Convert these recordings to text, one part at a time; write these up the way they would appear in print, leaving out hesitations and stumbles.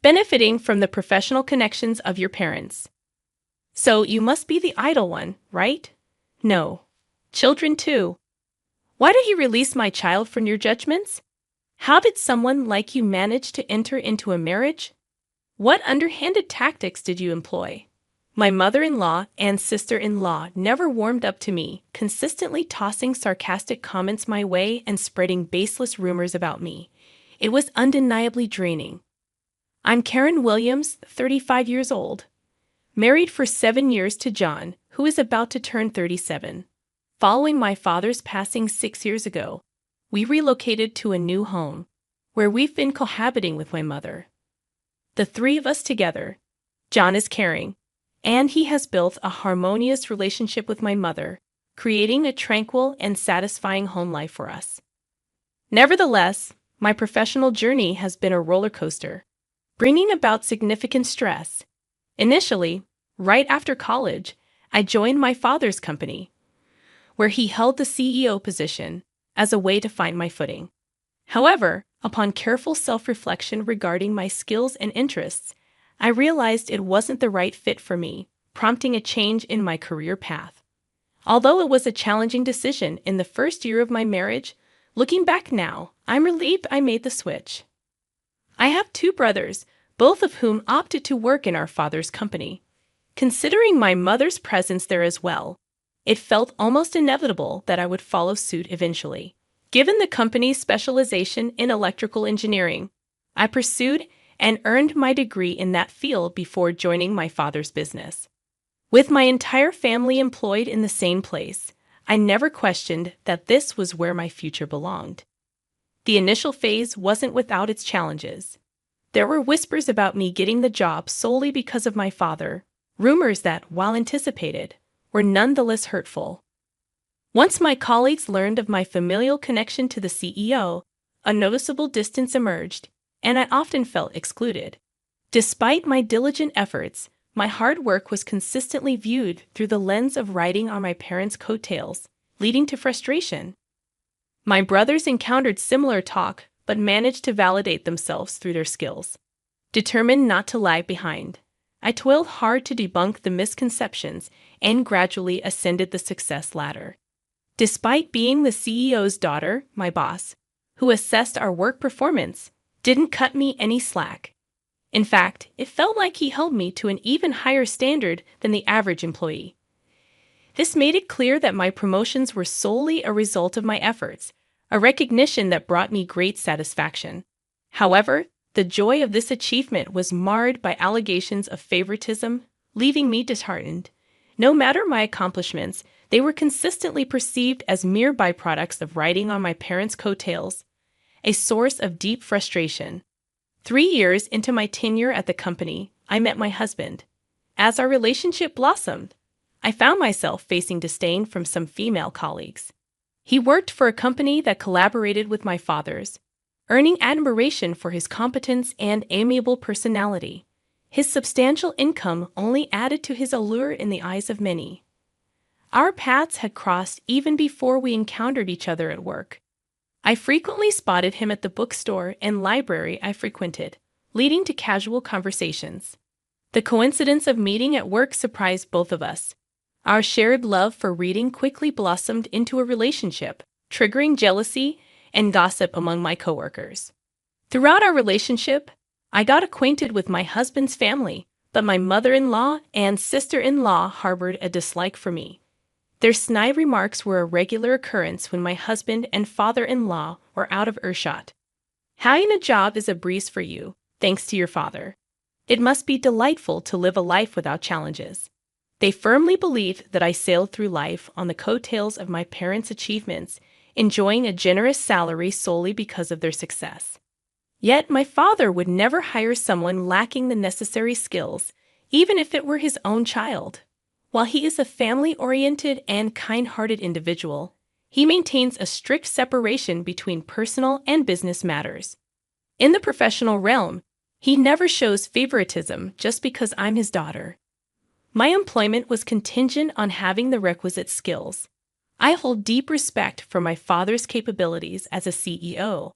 benefiting from the professional connections of your parents. So you must be the idle one, right? No. Children too. Why did he release my child from your judgments? How did someone like you manage to enter into a marriage? What underhanded tactics did you employ? My mother-in-law and sister-in-law never warmed up to me, consistently tossing sarcastic comments my way and spreading baseless rumors about me. It was undeniably draining. I'm Karen Williams, 35 years old, married for 7 years to John, who is about to turn 37. Following my father's passing 6 years ago, we relocated to a new home, where we've been cohabiting with my mother. The three of us together. John is caring, and he has built a harmonious relationship with my mother, creating a tranquil and satisfying home life for us. Nevertheless, my professional journey has been a roller coaster, bringing about significant stress. Initially, right after college, I joined my father's company, where he held the CEO position, as a way to find my footing. However, upon careful self-reflection regarding my skills and interests, I realized it wasn't the right fit for me, prompting a change in my career path. Although it was a challenging decision in the first year of my marriage, looking back now, I'm relieved I made the switch. I have 2 brothers, both of whom opted to work in our father's company. Considering my mother's presence there as well, it felt almost inevitable that I would follow suit eventually. Given the company's specialization in electrical engineering, I pursued and earned my degree in that field before joining my father's business. With my entire family employed in the same place, I never questioned that this was where my future belonged. The initial phase wasn't without its challenges. There were whispers about me getting the job solely because of my father, rumors that, while anticipated, were nonetheless hurtful. Once my colleagues learned of my familial connection to the CEO, a noticeable distance emerged, and I often felt excluded. Despite my diligent efforts, my hard work was consistently viewed through the lens of riding on my parents' coattails, leading to frustration. My brothers encountered similar talk, but managed to validate themselves through their skills. Determined not to lag behind, I toiled hard to debunk the misconceptions and gradually ascended the success ladder. Despite being the CEO's daughter, my boss, who assessed our work performance, didn't cut me any slack. In fact, it felt like he held me to an even higher standard than the average employee. This made it clear that my promotions were solely a result of my efforts, a recognition that brought me great satisfaction. However, the joy of this achievement was marred by allegations of favoritism, leaving me disheartened. No matter my accomplishments, they were consistently perceived as mere byproducts of riding on my parents' coattails, a source of deep frustration. 3 years into my tenure at the company, I met my husband. As our relationship blossomed, I found myself facing disdain from some female colleagues. He worked for a company that collaborated with my father's, earning admiration for his competence and amiable personality. His substantial income only added to his allure in the eyes of many. Our paths had crossed even before we encountered each other at work. I frequently spotted him at the bookstore and library I frequented, leading to casual conversations. The coincidence of meeting at work surprised both of us. Our shared love for reading quickly blossomed into a relationship, triggering jealousy and gossip among my coworkers. Throughout our relationship, I got acquainted with my husband's family, but my mother-in-law and sister-in-law harbored a dislike for me. Their snide remarks were a regular occurrence when my husband and father-in-law were out of earshot. Having a job is a breeze for you, thanks to your father. It must be delightful to live a life without challenges. They firmly believed that I sailed through life on the coattails of my parents' achievements, enjoying a generous salary solely because of their success. Yet my father would never hire someone lacking the necessary skills, even if it were his own child. While he is a family-oriented and kind-hearted individual, he maintains a strict separation between personal and business matters. In the professional realm, he never shows favoritism just because I'm his daughter. My employment was contingent on having the requisite skills. I hold deep respect for my father's capabilities as a CEO,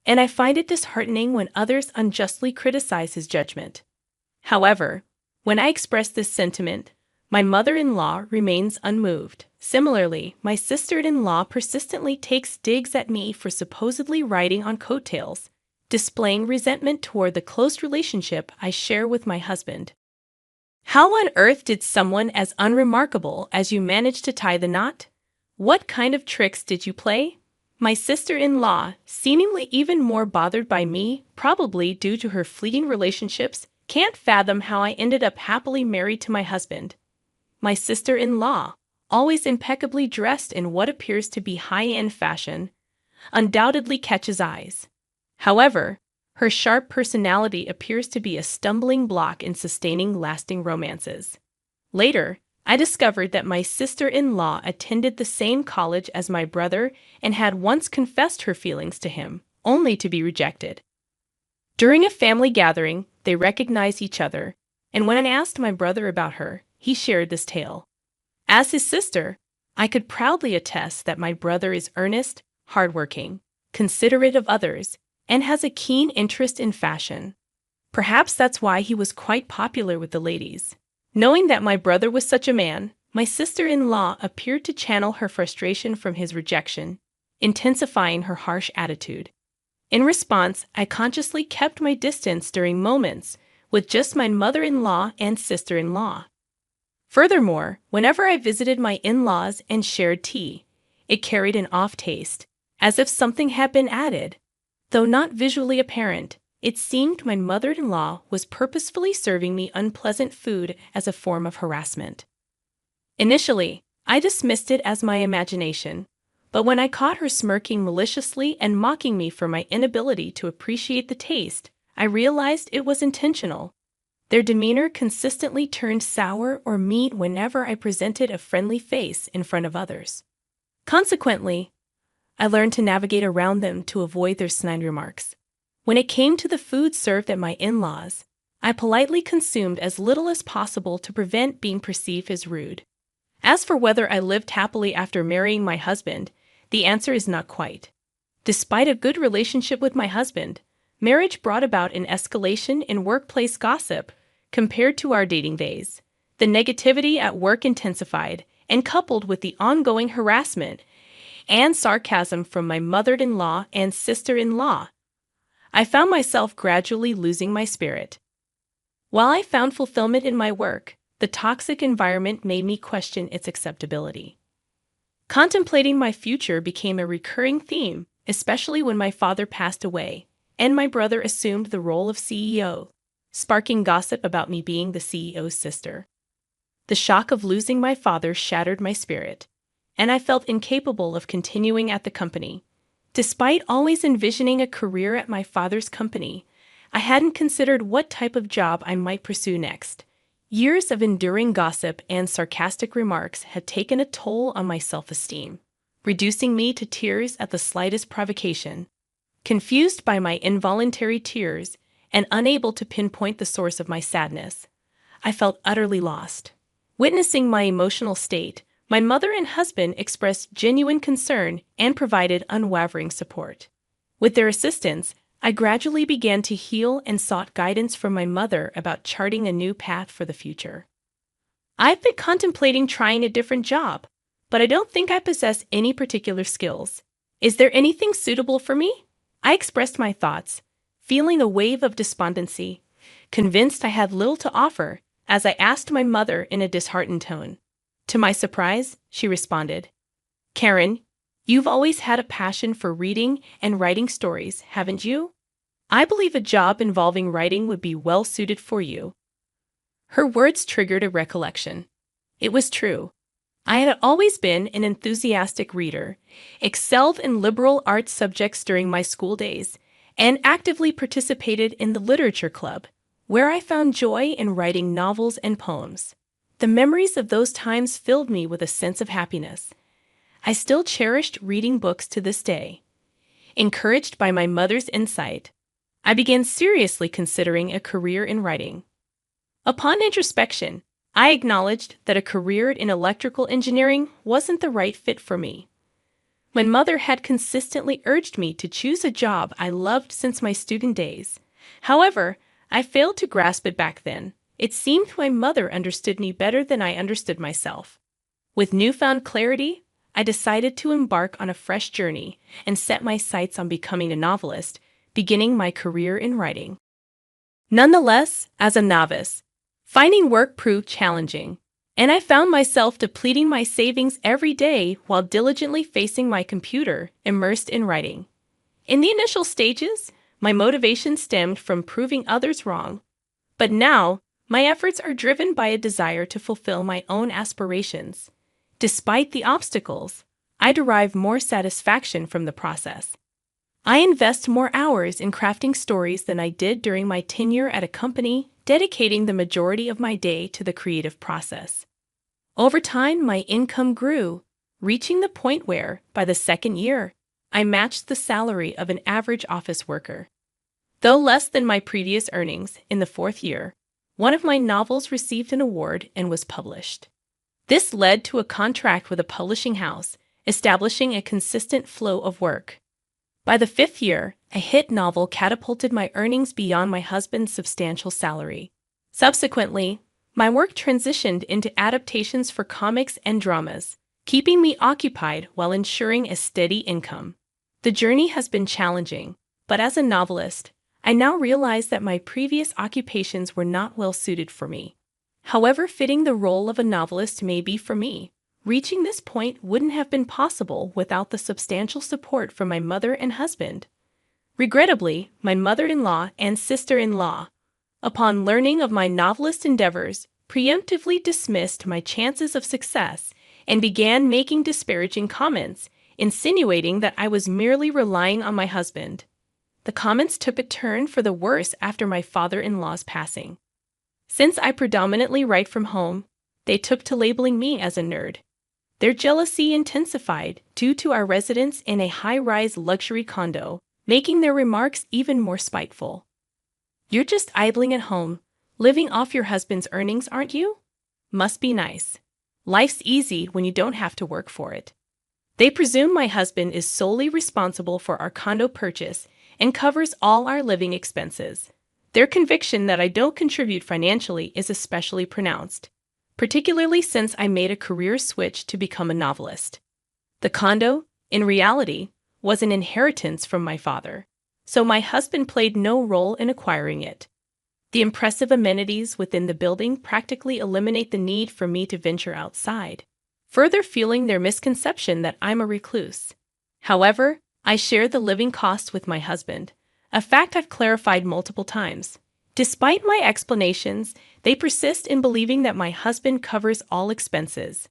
and I find it disheartening when others unjustly criticize his judgment. However, when I express this sentiment, my mother-in-law remains unmoved. Similarly, my sister-in-law persistently takes digs at me for supposedly riding on coattails, displaying resentment toward the close relationship I share with my husband. How on earth did someone as unremarkable as you manage to tie the knot? What kind of tricks did you play? My sister-in-law, seemingly even more bothered by me, probably due to her fleeting relationships, can't fathom how I ended up happily married to my husband. My sister-in-law, always impeccably dressed in what appears to be high-end fashion, undoubtedly catches eyes. However, her sharp personality appears to be a stumbling block in sustaining lasting romances. Later, I discovered that my sister-in-law attended the same college as my brother and had once confessed her feelings to him, only to be rejected. During a family gathering, they recognized each other, and when I asked my brother about her, he shared this tale. As his sister, I could proudly attest that my brother is earnest, hardworking, considerate of others, and has a keen interest in fashion. Perhaps that's why he was quite popular with the ladies. Knowing that my brother was such a man, my sister-in-law appeared to channel her frustration from his rejection, intensifying her harsh attitude. In response, I consciously kept my distance during moments with just my mother-in-law and sister-in-law. Furthermore, whenever I visited my in-laws and shared tea, it carried an off taste, as if something had been added. Though not visually apparent, it seemed my mother-in-law was purposefully serving me unpleasant food as a form of harassment. Initially, I dismissed it as my imagination, but when I caught her smirking maliciously and mocking me for my inability to appreciate the taste, I realized it was intentional. Their demeanor consistently turned sour or mean whenever I presented a friendly face in front of others. Consequently, I learned to navigate around them to avoid their snide remarks. When it came to the food served at my in-laws, I politely consumed as little as possible to prevent being perceived as rude. As for whether I lived happily after marrying my husband, the answer is not quite. Despite a good relationship with my husband, marriage brought about an escalation in workplace gossip compared to our dating days. The negativity at work intensified, and coupled with the ongoing harassment and sarcasm from my mother-in-law and sister-in-law, I found myself gradually losing my spirit. While I found fulfillment in my work, the toxic environment made me question its acceptability. Contemplating my future became a recurring theme, especially when my father passed away, and my brother assumed the role of CEO, sparking gossip about me being the CEO's sister. The shock of losing my father shattered my spirit, and I felt incapable of continuing at the company. Despite always envisioning a career at my father's company, I hadn't considered what type of job I might pursue next. Years of enduring gossip and sarcastic remarks had taken a toll on my self-esteem, reducing me to tears at the slightest provocation. Confused by my involuntary tears and unable to pinpoint the source of my sadness, I felt utterly lost. Witnessing my emotional state, my mother and husband expressed genuine concern and provided unwavering support. With their assistance, I gradually began to heal and sought guidance from my mother about charting a new path for the future. I've been contemplating trying a different job, but I don't think I possess any particular skills. Is there anything suitable for me? I expressed my thoughts, feeling a wave of despondency, convinced I had little to offer, as I asked my mother in a disheartened tone. To my surprise, she responded, "Karen, you've always had a passion for reading and writing stories, haven't you? I believe a job involving writing would be well suited for you." Her words triggered a recollection. It was true. I had always been an enthusiastic reader, excelled in liberal arts subjects during my school days, and actively participated in the literature club, where I found joy in writing novels and poems. The memories of those times filled me with a sense of happiness. I still cherished reading books to this day. Encouraged by my mother's insight, I began seriously considering a career in writing. Upon introspection, I acknowledged that a career in electrical engineering wasn't the right fit for me. My mother had consistently urged me to choose a job I loved since my student days. However, I failed to grasp it back then. It seemed my mother understood me better than I understood myself. With newfound clarity, I decided to embark on a fresh journey and set my sights on becoming a novelist, beginning my career in writing. Nonetheless, as a novice, finding work proved challenging, and I found myself depleting my savings every day while diligently facing my computer, immersed in writing. In the initial stages, my motivation stemmed from proving others wrong, but now my efforts are driven by a desire to fulfill my own aspirations. Despite the obstacles, I derive more satisfaction from the process. I invest more hours in crafting stories than I did during my tenure at a company, dedicating the majority of my day to the creative process. Over time, my income grew, reaching the point where, by the second year, I matched the salary of an average office worker. Though less than my previous earnings in the fourth year, one of my novels received an award and was published. This led to a contract with a publishing house, establishing a consistent flow of work. By the fifth year, a hit novel catapulted my earnings beyond my husband's substantial salary. Subsequently, my work transitioned into adaptations for comics and dramas, keeping me occupied while ensuring a steady income. The journey has been challenging, but as a novelist, I now realize that my previous occupations were not well suited for me. However fitting the role of a novelist may be for me, reaching this point wouldn't have been possible without the substantial support from my mother and husband. Regrettably, my mother-in-law and sister-in-law, upon learning of my novelist endeavors, preemptively dismissed my chances of success and began making disparaging comments, insinuating that I was merely relying on my husband. The comments took a turn for the worse after my father-in-law's passing. Since I predominantly write from home, they took to labeling me as a nerd. Their jealousy intensified due to our residence in a high-rise luxury condo, making their remarks even more spiteful. "You're just idling at home, living off your husband's earnings, aren't you? Must be nice. Life's easy when you don't have to work for it." They presume my husband is solely responsible for our condo purchase and covers all our living expenses. Their conviction that I don't contribute financially is especially pronounced, particularly since I made a career switch to become a novelist. The condo, in reality, was an inheritance from my father, so my husband played no role in acquiring it. The impressive amenities within the building practically eliminate the need for me to venture outside, further fueling their misconception that I'm a recluse. However, I share the living costs with my husband, a fact I've clarified multiple times. Despite my explanations, they persist in believing that my husband covers all expenses.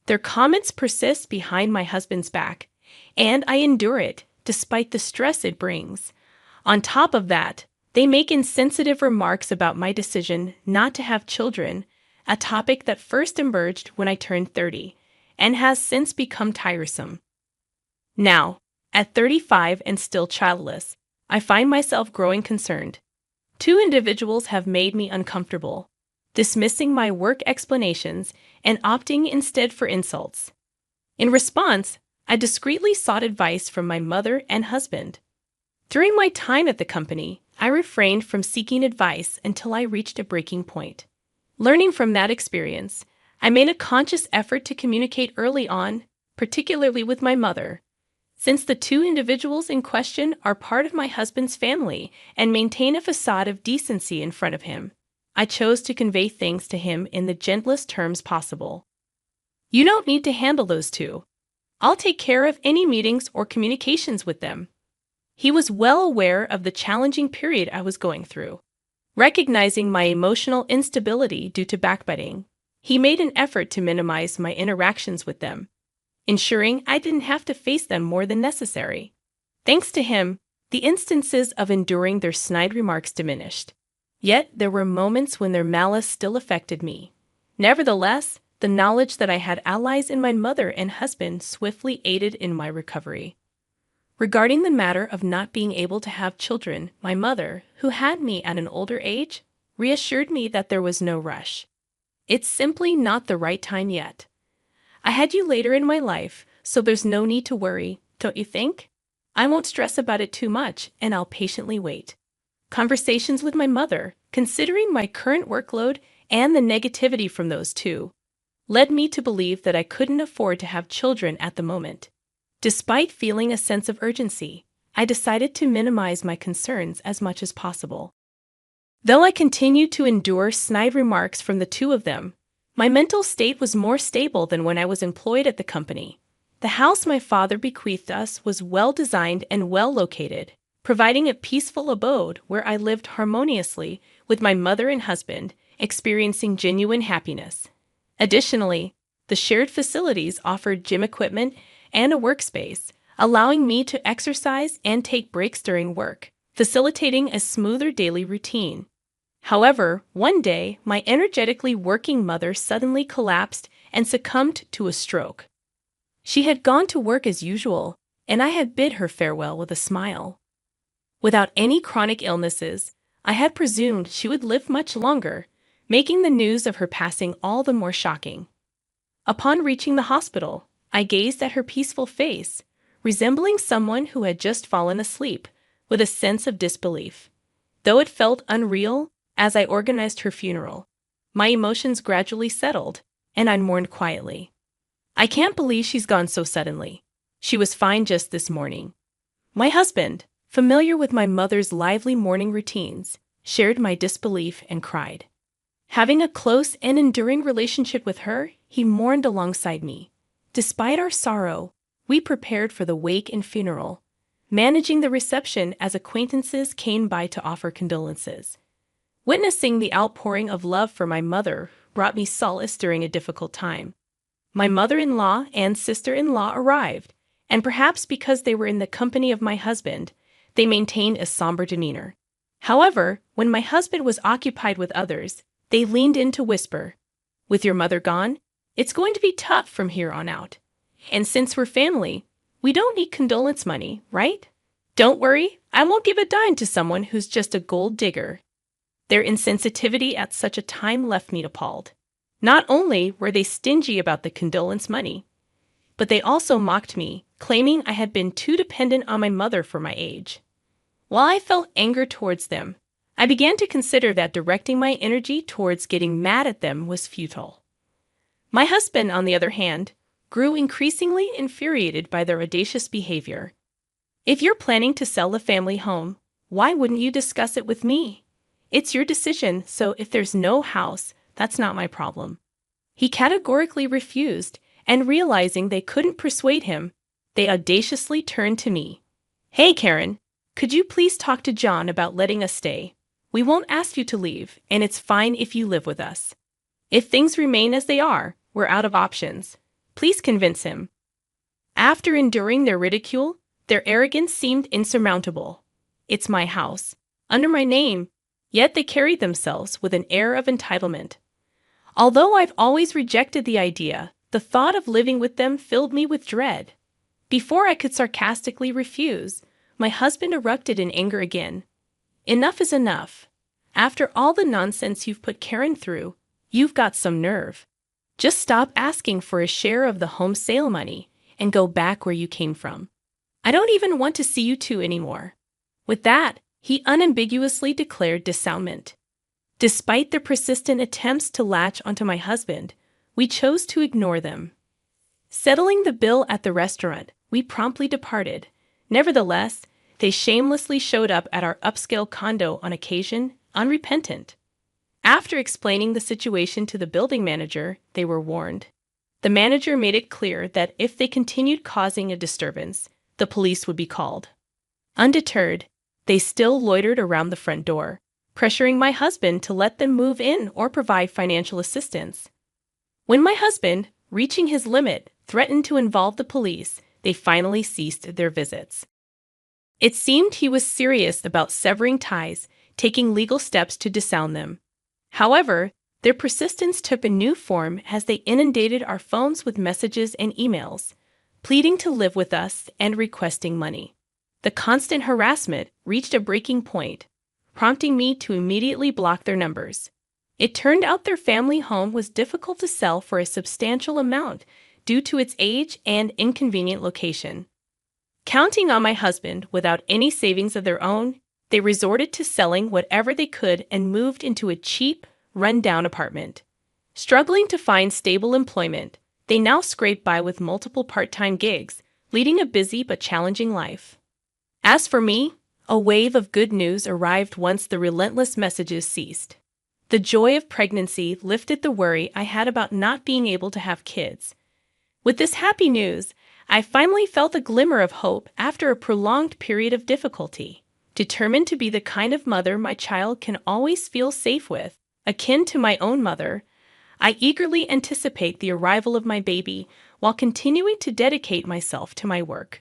Their comments persist behind my husband's back, and I endure it, despite the stress it brings. On top of that, they make insensitive remarks about my decision not to have children, a topic that first emerged when I turned 30, and has since become tiresome. Now, at 35 and still childless, I find myself growing concerned. Two individuals have made me uncomfortable, dismissing my work explanations and opting instead for insults. In response, I discreetly sought advice from my mother and husband. During my time at the company, I refrained from seeking advice until I reached a breaking point. Learning from that experience, I made a conscious effort to communicate early on, particularly with my mother. Since the two individuals in question are part of my husband's family and maintain a facade of decency in front of him, I chose to convey things to him in the gentlest terms possible. "You don't need to handle those two. I'll take care of any meetings or communications with them." He was well aware of the challenging period I was going through. Recognizing my emotional instability due to backbiting, he made an effort to minimize my interactions with them, ensuring I didn't have to face them more than necessary. Thanks to him, the instances of enduring their snide remarks diminished. Yet there were moments when their malice still affected me. Nevertheless, the knowledge that I had allies in my mother and husband swiftly aided in my recovery. Regarding the matter of not being able to have children, my mother, who had me at an older age, reassured me that there was no rush. "It's simply not the right time yet. I had you later in my life, so there's no need to worry, don't you think? I won't stress about it too much, and I'll patiently wait. Conversations with my mother, considering my current workload and the negativity from those two, led me to believe that I couldn't afford to have children at the moment. Despite feeling a sense of urgency, I decided to minimize my concerns as much as possible. Though I continued to endure snide remarks from the two of them, my mental state was more stable than when I was employed at the company. The house my father bequeathed us was well designed and well located, providing a peaceful abode where I lived harmoniously with my mother and husband, experiencing genuine happiness. Additionally, the shared facilities offered gym equipment and a workspace, allowing me to exercise and take breaks during work, facilitating a smoother daily routine. However, one day, my energetically working mother suddenly collapsed and succumbed to a stroke. She had gone to work as usual, and I had bid her farewell with a smile. Without any chronic illnesses, I had presumed she would live much longer, making the news of her passing all the more shocking. Upon reaching the hospital, I gazed at her peaceful face, resembling someone who had just fallen asleep, with a sense of disbelief. Though it felt unreal as I organized her funeral, my emotions gradually settled, and I mourned quietly. I can't believe she's gone so suddenly. She was fine just this morning. My husband, familiar with my mother's lively morning routines, shared my disbelief and cried. Having a close and enduring relationship with her, he mourned alongside me. Despite our sorrow, we prepared for the wake and funeral, managing the reception as acquaintances came by to offer condolences. Witnessing the outpouring of love for my mother brought me solace during a difficult time. My mother-in-law and sister-in-law arrived, and perhaps because they were in the company of my husband, they maintained a somber demeanor. However, when my husband was occupied with others, they leaned in to whisper, "With your mother gone, it's going to be tough from here on out. And since we're family, we don't need condolence money, right? Don't worry, I won't give a dime to someone who's just a gold digger." Their insensitivity at such a time left me appalled. Not only were they stingy about the condolence money, but they also mocked me, claiming I had been too dependent on my mother for my age. While I felt anger towards them, I began to consider that directing my energy towards getting mad at them was futile. My husband, on the other hand, grew increasingly infuriated by their audacious behavior. "If you're planning to sell the family home, why wouldn't you discuss it with me? It's your decision, so if there's no house, that's not my problem." He categorically refused, and realizing they couldn't persuade him, they audaciously turned to me. "Hey, Karen, could you please talk to John about letting us stay? We won't ask you to leave, and it's fine if you live with us. If things remain as they are, we're out of options. Please convince him." After enduring their ridicule, their arrogance seemed insurmountable. It's my house, under my name, yet they carried themselves with an air of entitlement. Although I've always rejected the idea, the thought of living with them filled me with dread. Before I could sarcastically refuse, my husband erupted in anger again. "Enough is enough. After all the nonsense you've put Karen through, you've got some nerve. Just stop asking for a share of the home sale money and go back where you came from. I don't even want to see you two anymore." With that, he unambiguously declared dissownment. Despite their persistent attempts to latch onto my husband, we chose to ignore them. Settling the bill at the restaurant, we promptly departed. Nevertheless, they shamelessly showed up at our upscale condo on occasion, unrepentant. After explaining the situation to the building manager, they were warned. The manager made it clear that if they continued causing a disturbance, the police would be called. Undeterred, they still loitered around the front door, pressuring my husband to let them move in or provide financial assistance. When my husband, reaching his limit, threatened to involve the police, they finally ceased their visits. It seemed he was serious about severing ties, taking legal steps to disown them. However, their persistence took a new form as they inundated our phones with messages and emails, pleading to live with us and requesting money. The constant harassment reached a breaking point, prompting me to immediately block their numbers. It turned out their family home was difficult to sell for a substantial amount due to its age and inconvenient location. Counting on my husband without any savings of their own, they resorted to selling whatever they could and moved into a cheap, run-down apartment. Struggling to find stable employment, they now scrape by with multiple part-time gigs, leading a busy but challenging life. As for me, a wave of good news arrived once the relentless messages ceased. The joy of pregnancy lifted the worry I had about not being able to have kids. With this happy news, I finally felt a glimmer of hope after a prolonged period of difficulty. Determined to be the kind of mother my child can always feel safe with, akin to my own mother, I eagerly anticipate the arrival of my baby while continuing to dedicate myself to my work.